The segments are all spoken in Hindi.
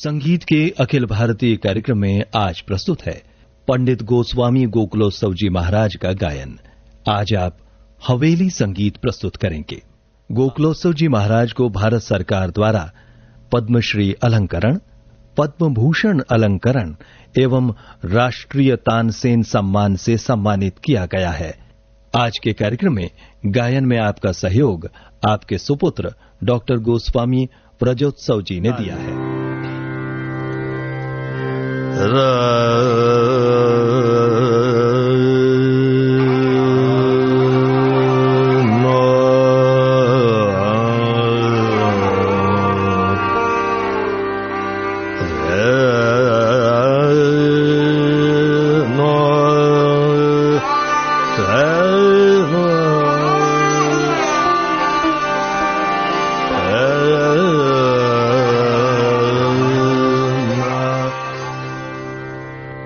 संगीत के अखिल भारतीय कार्यक्रम में आज प्रस्तुत है पंडित गोस्वामी गोकुलोत्सव जी महाराज का गायन। आज आप हवेली संगीत प्रस्तुत करेंगे। गोकुलोत्सव जी महाराज को भारत सरकार द्वारा पद्मश्री अलंकरण, पद्म भूषण अलंकरण एवं राष्ट्रीय तानसेन सम्मान से सम्मानित किया गया है। आज के कार्यक्रम में गायन में आपका सहयोग आपके सुपुत्र डॉक्टर गोस्वामी प्रजोत्सव जी ने दिया है।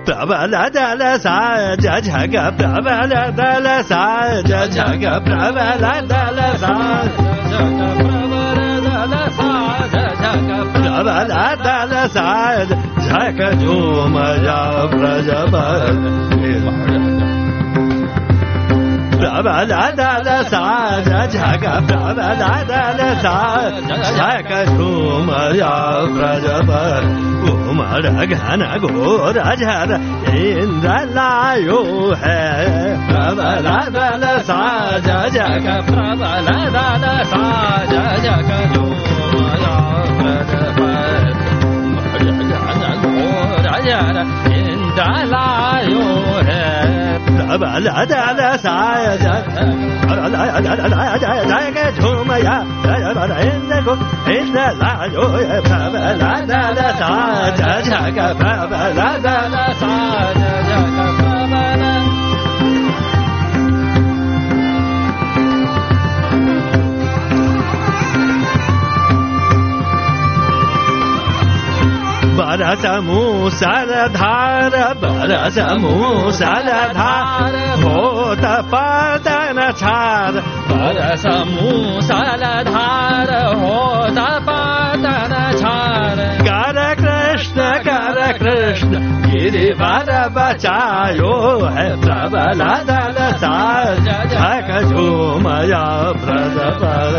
प्रबल दल साज झग प्रबल दल साज झग प्रबल दल साज झग प्रबल दल साज झग प्रबल दल साज झग झूमया ब्रजबल प्रबल दल साज झग प्रबल दल साज झग झूमया ब्रजबल उमर घन घोर झर इंद्र लायो है प्रबल दल साज जग प्रबल दल साज जग झूमया ब्रजबल उमर घन घोर झर इंद्र लायो है प्रबल दल साज जग झूमया ब्रजबल इंद्र लायो है प्रबल दल साज जग प्रबल दल साज जग प्रबल बरस मूसलधार बरस मूसलधार होत पतन छार बरस मूसलधार होत पतन छार कर कृष्ण गिरिवर बचायो है प्रबल दल साज झग झूमया ब्रजबल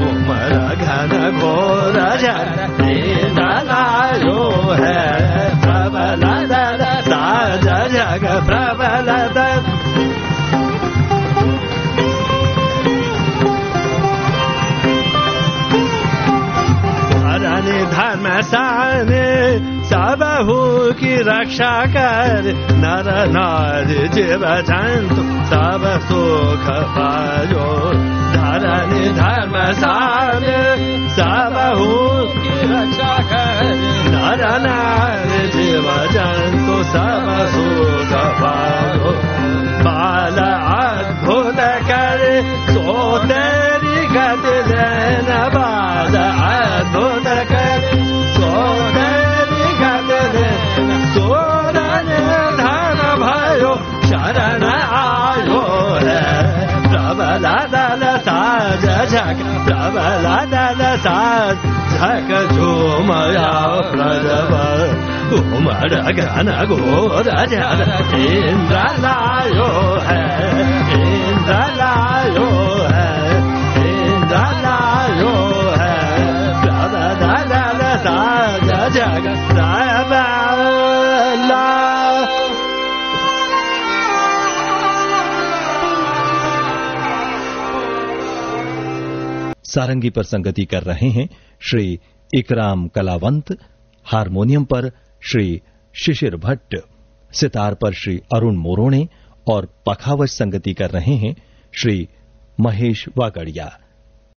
उमर घन घोर झर इंद्र लायो है प्रबल दल साज झग प्रबल दल धर्म साने सबहु की रक्षा कर नर नारी जीव जंतु सब सुख पायो धरनी धर्म साने सबहु की रक्षा कर नर नारी जीव जंतु सब सुख पायो बाल अद्भुत करे सो तेरी गति लेन बाल अद्भुत करे सो तेरी गति लेन सोरन धन भयो शरण आयो है प्रबल दल साज झग प्रबल दल साज झग झूमया ब्रजबल उमर घन घोर झर इंद्र लायो है इंद्र लायो है इंद्र लायो है प्रबल दल साज झग प्रबल सारंगी पर संगति कर रहे हैं श्री इकराम कलावंत, हारमोनियम पर श्री शिशिर भट्ट, सितार पर श्री अरुण मोरोणे और पखावज संगति कर रहे हैं श्री महेश वागड़िया।